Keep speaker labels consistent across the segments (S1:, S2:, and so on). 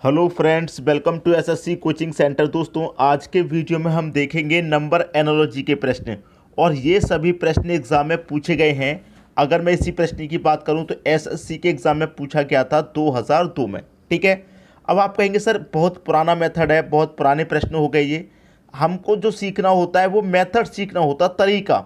S1: Hello friends, welcome to SSC coaching centre. दोस्तों, आज के वीडियो में हम देखेंगे नंबर एनालॉजी के प्रश्न और ये सभी प्रश्न एग्जाम में पूछे गए हैं। अगर मैं इसी प्रश्न की बात करूं तो एसएससी के एग्ज़ाम में पूछा गया था 2002 में। ठीक है, अब आप कहेंगे सर बहुत पुराना मेथड है, बहुत पुराने प्रश्न हो गए ये। हमको जो सीखना होता है वो मेथड सीखना होता, तरीका।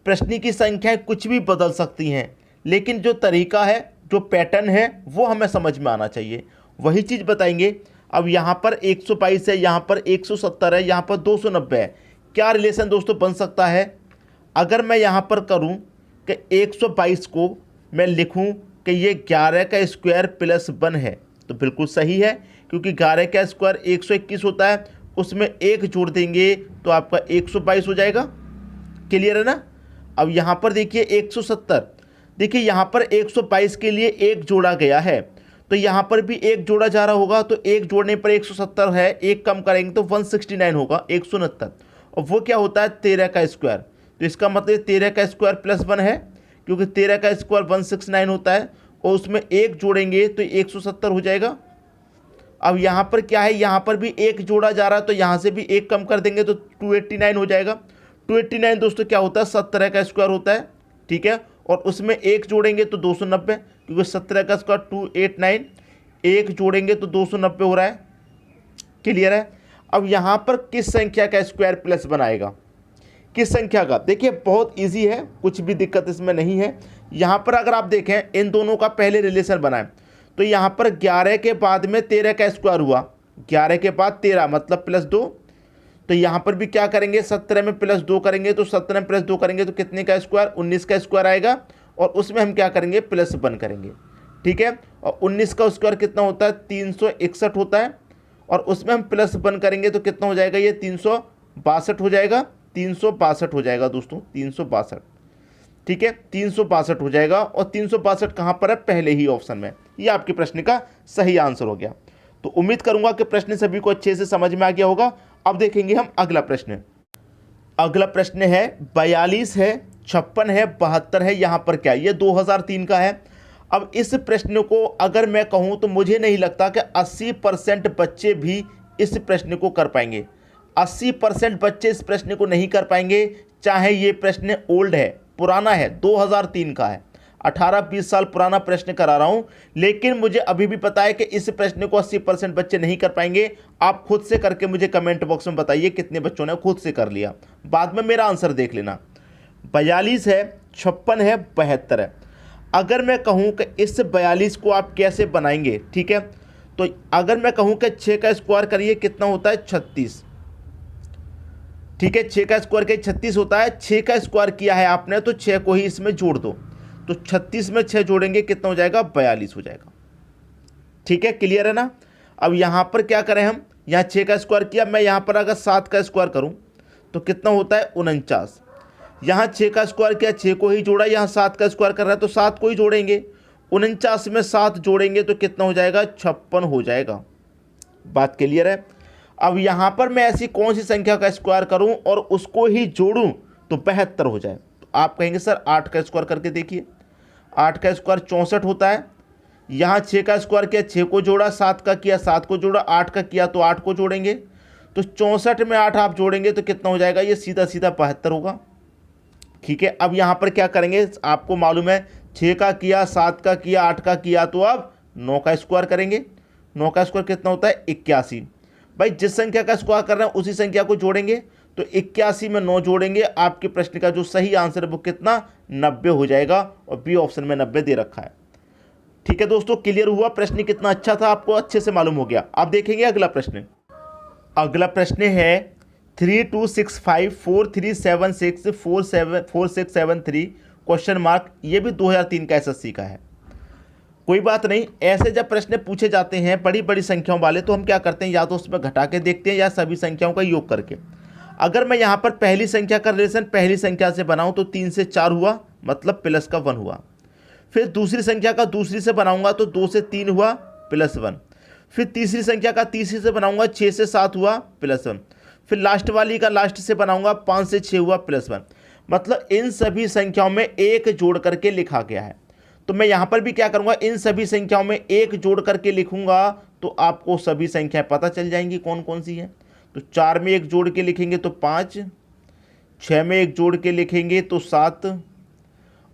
S1: प्रश्न की संख्याएँ कुछ भी बदल सकती हैं, लेकिन जो तरीका है, जो पैटर्न है, वो हमें समझ में आना चाहिए। वही चीज़ बताएंगे। अब यहाँ पर 122 है, यहाँ पर 170 है, यहाँ पर 290 है। क्या रिलेशन दोस्तों बन सकता है? अगर मैं यहाँ पर करूँ कि 122 को मैं लिखूँ कि ये 11 का स्क्वायर प्लस 1 है, तो बिल्कुल सही है, क्योंकि 11 का स्क्वायर 121 होता है, उसमें एक जोड़ देंगे तो आपका 122 हो जाएगा। क्लियर है ना? अब यहाँ पर देखिए 170, देखिए यहाँ पर 122 के लिए एक जोड़ा गया है, तो यहाँ पर भी एक जोड़ा जा रहा होगा, तो एक जोड़ने पर 170 है, एक कम करेंगे तो 169 होगा, 169। और वो क्या होता है? 13 का स्क्वायर। तो इसका मतलब 13 का स्क्वायर प्लस 1 है, क्योंकि 13 का स्क्वायर 169 होता है, और उसमें एक जोड़ेंगे तो 170 हो जाएगा। अब यहाँ पर क्या है? यहाँ पर भी एक जोड़ा जा रहा है, तो यहाँ से भी एक कम कर देंगे तो 289 हो जाएगा। 289 दोस्तों क्या होता है? 17 का स्क्वायर होता है। ठीक है, और उसमें एक जोड़ेंगे तो 290, क्योंकि 17 का स्क्वायर 289, एक जोड़ेंगे तो 290 हो रहा है। क्लियर है? अब यहाँ पर किस संख्या का स्क्वायर प्लस बनाएगा? किस संख्या का? देखिए बहुत इजी है, कुछ भी दिक्कत इसमें नहीं है। यहाँ पर अगर आप देखें इन दोनों का पहले रिलेशन बनाएं तो यहाँ पर 11 के बाद में 13 का स्क्वायर हुआ, 11 के बाद 13 मतलब प्लस 2। तो यहाँ पर भी क्या करेंगे? 17 में प्लस 2 करेंगे, तो 17 में प्लस 2 करेंगे तो कितने का स्क्वायर? 19 का स्क्वायर आएगा, और उसमें हम क्या करेंगे? प्लस 1 करेंगे। ठीक है, और 19 का स्क्वायर कितना होता है? 361 होता है, और उसमें हम प्लस 1 करेंगे तो कितना हो जाएगा? ये 362 हो जाएगा, 362 हो जाएगा दोस्तों, 362। ठीक है, 362 हो जाएगा, और 362 कहाँ पर है? पहले ही ऑप्शन में। ये आपके प्रश्न का सही आंसर हो गया। तो उम्मीद करूंगा कि प्रश्न सभी को अच्छे से समझ में आ गया होगा। अब देखेंगे हम अगला प्रश्न। अगला प्रश्न है 42 है, 56 है, 72 है। यहाँ पर क्या? ये 2003 का है। अब इस प्रश्न को अगर मैं कहूँ तो मुझे नहीं लगता कि 80% बच्चे भी इस प्रश्न को कर पाएंगे। 80% बच्चे इस प्रश्न को नहीं कर पाएंगे, चाहे ये प्रश्न ओल्ड है, पुराना है, 2003 का है। 18-20 साल पुराना प्रश्न करा रहा हूं, लेकिन मुझे अभी भी पता है कि इस प्रश्न को 80% बच्चे नहीं कर पाएंगे। आप खुद से करके मुझे कमेंट बॉक्स में बताइए कितने बच्चों ने खुद से कर लिया, बाद में मेरा आंसर देख लेना। 42 है, 56 है, 72 है। अगर मैं कहूं कि इस 42 को आप कैसे बनाएंगे, ठीक है, तो अगर मैं कहूं कि 6 का स्क्वायर करिए, कितना होता है? 36। ठीक है, 6 का स्क्वायर के 36 होता है। 6 का स्क्वायर किया है आपने, तो 6 को ही इसमें जोड़ दो, तो 36 में 6 जोड़ेंगे कितना हो जाएगा? 42 हो जाएगा। ठीक है, क्लियर है ना? अब यहाँ पर क्या करें हम? यहाँ 6 का स्क्वायर किया, मैं यहाँ पर अगर 7 का स्क्वायर करूँ तो कितना होता है? 49। यहाँ 6 का स्क्वायर किया, 6 को ही जोड़ा, यहाँ 7 का स्क्वायर कर रहा है तो 7 को ही जोड़ेंगे। 49 में 7 जोड़ेंगे तो कितना हो जाएगा? 56 हो जाएगा। बात क्लियर है? अब यहाँ पर मैं ऐसी कौन सी संख्या का स्क्वायर करूँ और उसको ही जोड़ूँ तो 72 हो जाए? तो आप कहेंगे सर 8 का स्क्वायर करके देखिए। 8 का स्क्वायर 64 होता है। यहाँ 6 का स्क्वायर किया, 6 को जोड़ा, 7 का किया, 7 को जोड़ा, 8 का किया तो 8 को जोड़ेंगे, तो 64 में 8 आप जोड़ेंगे तो कितना हो जाएगा? ये सीधा सीधा 72 होगा। ठीक है, अब यहाँ पर क्या करेंगे? आपको मालूम है 6 का किया, 7 का किया, 8 का किया, तो अब 9 का स्क्वायर करेंगे। 9 का स्क्वायर कितना होता है? 81। भाई जिस संख्या का स्क्वायर कर रहे हैं उसी संख्या को जोड़ेंगे, तो 81 में 9 जोड़ेंगे, आपके प्रश्न का जो सही आंसर है वो कितना? 90 हो जाएगा, और बी ऑप्शन में 90 दे रखा है। ठीक है दोस्तों, क्लियर हुआ? प्रश्न कितना अच्छा था, आपको अच्छे से मालूम हो गया। अब देखेंगे अगला प्रश्न। अगला प्रश्न है 32654376474673 क्वेश्चन मार्क। ये भी 2003 का एसएससी का है। कोई बात नहीं, ऐसे जब प्रश्न पूछे जाते हैं बड़ी बड़ी संख्याओं वाले, तो हम क्या करते हैं, या तो उसमें घटा के देखते हैं या सभी संख्याओं का योग करके। अगर मैं यहाँ पर पहली संख्या का रिलेशन पहली संख्या से बनाऊँ तो 3 से 4 हुआ, मतलब प्लस का 1 हुआ। फिर दूसरी संख्या का दूसरी से बनाऊंगा तो 2 से 3 हुआ, प्लस 1। फिर तीसरी संख्या का तीसरी से बनाऊंगा 6 से 7 हुआ, प्लस 1। फिर लास्ट वाली का लास्ट से बनाऊंगा 5 से 6 हुआ, प्लस 1। मतलब इन सभी संख्याओं में एक जोड़ करके लिखा गया है। तो मैं यहाँ पर भी क्या करूँगा, इन सभी संख्याओं में एक जोड़ करके लिखूँगा तो आपको सभी संख्याएं पता चल जाएंगी कौन कौन सी हैं। तो 4 में एक जोड़ के लिखेंगे तो 5, 6 में एक जोड़ के लिखेंगे तो 7,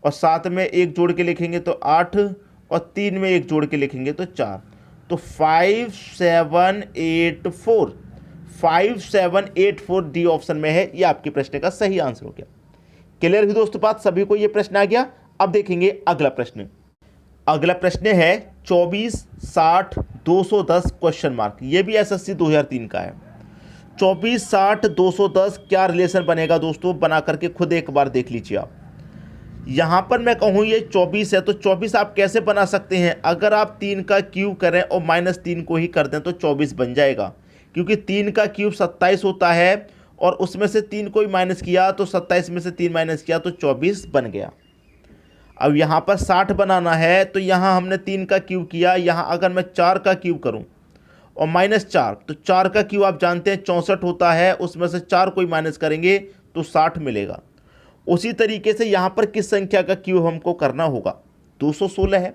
S1: और 7 में एक जोड़ के लिखेंगे तो 8, और 3 में एक जोड़ के लिखेंगे तो 4। तो 5 7 8 4, 5 7 8 4 डी ऑप्शन में है। ये आपके प्रश्न का सही आंसर हो गया। क्लियर हुई दोस्तों बात, सभी को ये प्रश्न आ गया। अब देखेंगे अगला प्रश्न। अगला प्रश्न है 24 60 210 क्वेश्चन मार्क। ये भी एसएससी 2003 का है। 24 60 210 क्या रिलेशन बनेगा दोस्तों, बना करके खुद एक बार देख लीजिए आप। यहाँ पर मैं कहूँ ये 24 है तो 24 आप कैसे बना सकते हैं, अगर आप 3 का क्यूब करें और -3 को ही कर दें तो 24 बन जाएगा, क्योंकि 3 का क्यूब 27 होता है और उसमें से 3 को ही माइनस किया तो 27 में से 3 माइनस किया तो 24 बन गया। अब यहाँ पर 60 बनाना है तो यहाँ हमने 3 का क्यूब किया, यहाँ अगर मैं 4 का क्यूब करूँ और -4 तो 4 का क्यूब आप जानते हैं 64 होता है, उसमें से 4 को ही माइनस करेंगे तो 60 मिलेगा। उसी तरीके से यहाँ पर किस संख्या का क्यूब हमको करना होगा, 216 है।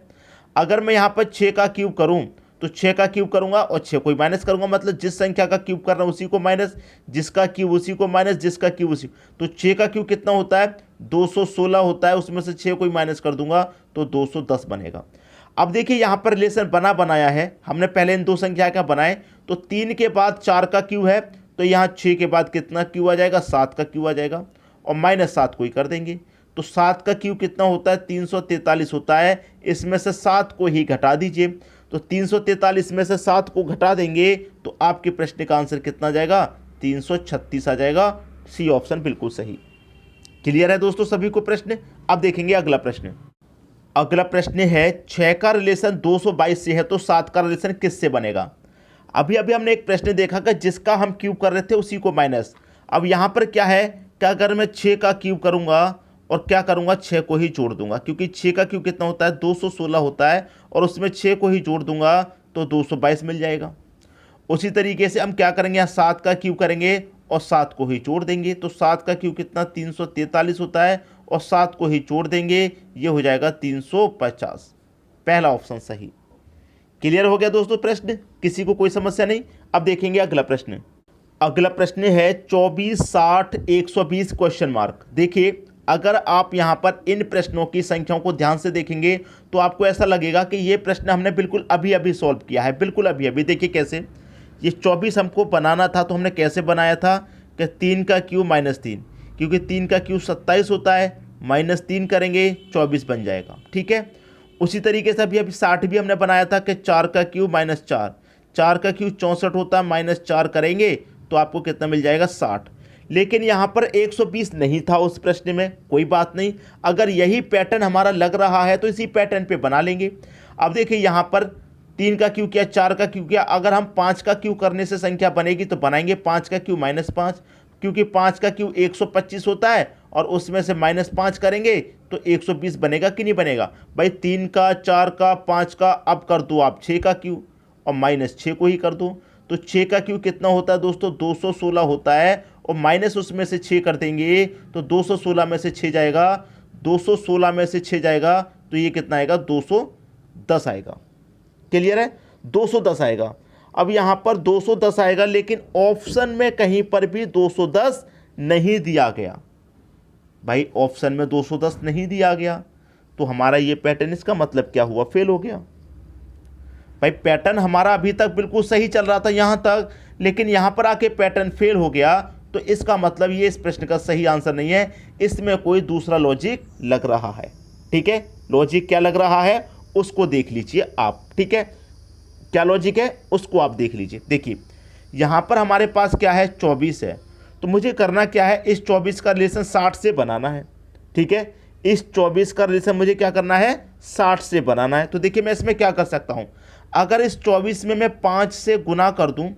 S1: अगर मैं यहाँ पर 6 का क्यूब करूँ तो 6 का क्यूब करूँगा और 6 को ही माइनस करूँगा, मतलब जिस संख्या का क्यूब कर रहा हूँ उसी को माइनस, जिसका क्यूब उसी को माइनस, जिसका क्यूब उसी। तो 6 का क्यूब कितना होता है, 216 होता है, उसमें से 6 को ही माइनस कर दूंगा तो 210 बनेगा। अब देखिए यहाँ पर रिलेशन बनाया है हमने, पहले इन दो संख्या का बनाए तो 3 के बाद 4 का क्यूब है तो यहाँ 6 के बाद कितना क्यूब आ जाएगा, 7 का क्यूब आ जाएगा, और -7 को ही कर देंगे तो 7 का क्यूब कितना होता है, 343 होता है। इसमें से 7 को ही घटा दीजिए, तो 343 में से 7 को घटा देंगे तो आपके प्रश्न का आंसर कितना आ जाएगा, 336 आ जाएगा। सी ऑप्शन बिल्कुल सही। क्लियर है दोस्तों सभी को प्रश्न। अब देखेंगे अगला प्रश्न। अगला प्रश्न है 6 का रिलेशन 222 से है तो 7 का रिलेशन किससे बनेगा। अभी हमने एक प्रश्न देखा कि जिसका हम क्यूब कर रहे थे उसी को माइनस। अब यहाँ पर क्या है, क्या अगर मैं 6 का क्यूब करूँगा और क्या करूँगा, 6 को ही जोड़ दूंगा, क्योंकि 6 का क्यूब कितना होता है, 216 होता है, और उसमें 6 को ही जोड़ दूंगा तो 222 मिल जाएगा। उसी तरीके से हम क्या करेंगे, यहाँ 7 का क्यूब करेंगे और 7 को ही जोड़ देंगे, तो 7 का क्यूब कितना 343 होता है, और 7 को ही जोड़ देंगे, ये हो जाएगा 350। पहला ऑप्शन सही। क्लियर हो गया दोस्तों प्रश्न, किसी को कोई समस्या नहीं। अब देखेंगे अगला प्रश्न। अगला प्रश्न है 24 60 120 क्वेश्चन मार्क। देखिए अगर आप यहाँ पर इन प्रश्नों की संख्याओं को ध्यान से देखेंगे तो आपको ऐसा लगेगा कि ये प्रश्न हमने बिल्कुल अभी सॉल्व किया है, बिल्कुल अभी। देखिए कैसे, ये 24 हमको बनाना था तो हमने कैसे बनाया था कि 3 का क्यूब -3, क्योंकि 3 का क्यूब 27 होता है, -3 करेंगे 24 बन जाएगा। ठीक है, उसी तरीके से अभी 60 भी हमने बनाया था कि 4 का क्यूब -4, 4 का क्यूब 64 होता है, -4 करेंगे तो आपको कितना मिल जाएगा, 60। लेकिन यहाँ पर 120 नहीं था उस प्रश्न में, कोई बात नहीं, अगर यही पैटर्न हमारा लग रहा है तो इसी पैटर्न पे बना लेंगे। अब देखिए यहाँ पर 3 का क्यूब किया, 4 का क्यूब किया, अगर हम 5 का क्यूब करने से संख्या बनेगी तो बनाएंगे 5 का क्यूब -5, क्योंकि 5 का क्यूब 125 होता है और उसमें से -5 करेंगे तो 120 बनेगा कि नहीं बनेगा भाई। 3 का, 4 का, 5 का, अब कर दो आप 6 का क्यूब और -6 को ही कर दो, तो 6 का क्यूब कितना होता है दोस्तों, 216 होता है, और माइनस उसमें से 6 कर देंगे तो 216 में से 6 जाएगा, 216 में से 6 जाएगा तो ये कितना आएगा, 210 आएगा। क्लियर है, 210 आएगा। अब यहाँ पर 210 आएगा, लेकिन ऑप्शन में कहीं पर भी 210 नहीं दिया गया भाई, ऑप्शन में 210 नहीं दिया गया, तो हमारा ये पैटर्न, इसका मतलब क्या हुआ, फेल हो गया भाई। पैटर्न हमारा अभी तक बिल्कुल सही चल रहा था यहाँ तक, लेकिन यहाँ पर आके पैटर्न फेल हो गया, तो इसका मतलब ये इस प्रश्न का सही आंसर नहीं है, इसमें कोई दूसरा लॉजिक लग रहा है। ठीक है, लॉजिक क्या लग रहा है उसको देख लीजिए आप। ठीक है, क्या लॉजिक है उसको आप देख लीजिए। देखिए यहाँ पर हमारे पास क्या है, 24 है, तो मुझे करना क्या है, इस 24 का रिलेशन 60 से बनाना है। ठीक है, इस 24 का रिलेशन मुझे क्या करना है, 60 से बनाना है। तो देखिए मैं इसमें क्या कर सकता हूँ, अगर इस 24 में मैं 5 से गुना कर दूं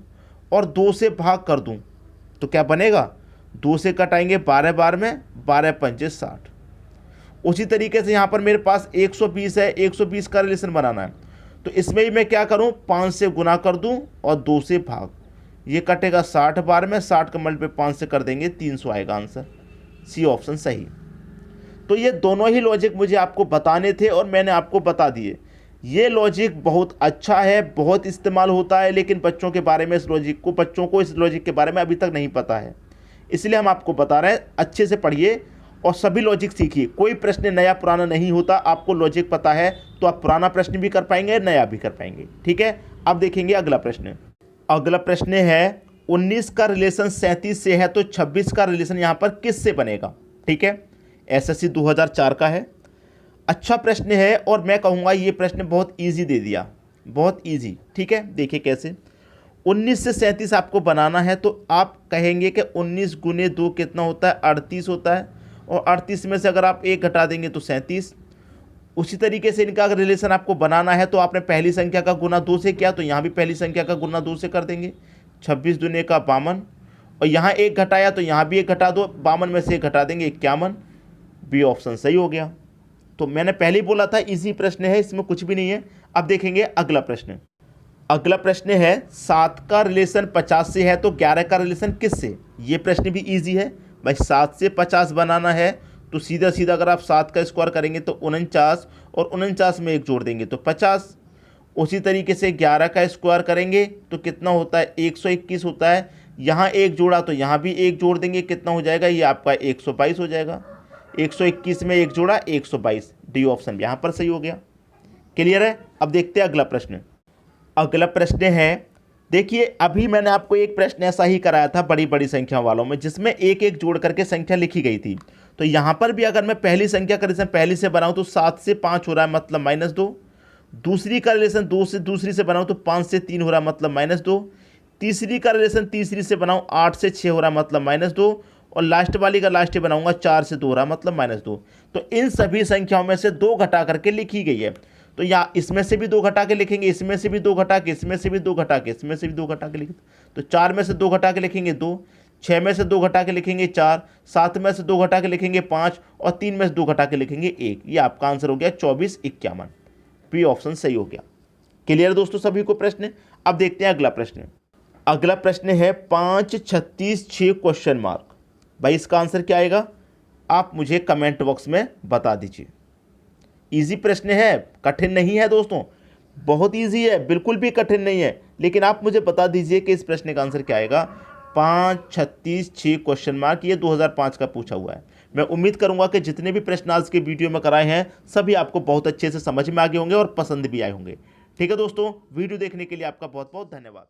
S1: और 2 से भाग कर दूं तो क्या बनेगा, 2 से कटाएंगे 12 बार में, 12 पंचे 60। उसी तरीके से यहाँ पर मेरे पास 120 है, 120 का रिलेशन बनाना है, तो इसमें ही मैं क्या करूँ, 5 से गुना कर दूँ और 2 से भाग, ये कटेगा 60 बार में, 60 का मल्टीप्लाई 5 से कर देंगे 300 आएगा आंसर। सी ऑप्शन सही। तो ये दोनों ही लॉजिक मुझे आपको बताने थे और मैंने आपको बता दिए। ये लॉजिक बहुत अच्छा है, बहुत इस्तेमाल होता है, लेकिन बच्चों के बारे में बच्चों को इस लॉजिक के बारे में अभी तक नहीं पता है, इसलिए हम आपको बता रहे हैं। अच्छे से पढ़िए और सभी लॉजिक सीखिए। कोई प्रश्न नया पुराना नहीं होता, आपको लॉजिक पता है तो आप पुराना प्रश्न भी कर पाएंगे, नया भी कर पाएंगे। ठीक है, अब देखेंगे अगला प्रश्न। अगला प्रश्न है 19 का रिलेशन 37 से है तो 26 का रिलेशन यहाँ पर किससे बनेगा। ठीक है, एसएससी 2004 का है। अच्छा प्रश्न है और मैं कहूँगा ये प्रश्न बहुत इजी दे दिया, बहुत इजी। ठीक है, देखिए कैसे। 19 से 37 आपको बनाना है तो आप कहेंगे कि 19 गुने 2 कितना होता है, 38 होता है, और 38 में से अगर आप 1 घटा देंगे तो 37। उसी तरीके से इनका अगर रिलेशन आपको बनाना है तो आपने पहली संख्या का गुना 2 से किया, तो यहाँ भी पहली संख्या का गुना 2 से कर देंगे। 26 दूने का 52, और यहाँ 1 घटाया तो यहाँ भी 1 घटा दो, 52 में से 1 घटा देंगे 51। बी ऑप्शन सही हो गया। तो मैंने पहले ही बोला था इजी प्रश्न है, इसमें कुछ भी नहीं है। अब देखेंगे अगला प्रश्न। अगला प्रश्न है 7 का रिलेशन 50 से है तो 11 का रिलेशन किससे। ये प्रश्न भी इजी है भाई। 7 से 50 बनाना है तो सीधा सीधा अगर आप 7 का स्क्वायर करेंगे तो 49, और 49 में 1 जोड़ देंगे तो 50। उसी तरीके से 11 का स्क्वायर करेंगे तो कितना होता है, 121 होता है। यहाँ 1 जोड़ा तो यहाँ भी 1 जोड़ देंगे, कितना हो जाएगा, ये आपका 122 हो जाएगा। 121 में 1 जोड़ा 122, डी ऑप्शन यहाँ पर सही हो गया। क्लियर है। अब देखते हैं अगला प्रश्न। अगला प्रश्न है, देखिए अभी मैंने आपको एक प्रश्न ऐसा ही कराया था बड़ी बड़ी संख्या वालों में, जिसमें एक एक जोड़ करके संख्या लिखी गई थी। तो यहाँ पर भी अगर मैं पहली संख्या का रिलेशन पहली से बनाऊँ तो 7 से 5 हो रहा है, मतलब -2। दूसरी का रिलेशन दूसरी से बनाऊँ तो 5 से 3 हो रहा है, मतलब -2। तीसरी का रिलेशन तीसरी से बनाऊँ 8 से 6 हो रहा है, मतलब -2। और लास्ट वाली का लास्ट बनाऊंगा 4 से 2 हो रहा है, मतलब -2। तो इन सभी संख्याओं में से 2 घटा करके लिखी गई है। तो या इसमें से भी 2 घटा के लिखेंगे, इसमें से भी 2 घटा के, इसमें से भी 2 घटा के, इसमें से भी 2 घटा के लिखेंगे। तो 4 में से 2 घटा के लिखेंगे 2, 6 में से 2 घटा के लिखेंगे 4, 7 में से 2 घटा के लिखेंगे 5, और 3 में से 2 घटा के लिखेंगे 1। ये आपका आंसर हो गया 24 51। बी ऑप्शन सही हो गया। क्लियर दोस्तों सभी को प्रश्न। अब देखते हैं अगला प्रश्न। अगला प्रश्न है 5 36 6 क्वेश्चन मार्क। भाई इसका आंसर क्या आएगा, आप मुझे कमेंट बॉक्स में बता दीजिए। इजी प्रश्न है, कठिन नहीं है दोस्तों, बहुत इजी है, बिल्कुल भी कठिन नहीं है। लेकिन आप मुझे बता दीजिए कि इस प्रश्न का आंसर क्या आएगा। 5 36 6 क्वेश्चन मार्क, ये 2005 का पूछा हुआ है। मैं उम्मीद करूंगा कि जितने भी प्रश्न आज के वीडियो में कराए हैं सभी आपको बहुत अच्छे से समझ में आ गए होंगे और पसंद भी आए होंगे। ठीक है दोस्तों, वीडियो देखने के लिए आपका बहुत बहुत धन्यवाद।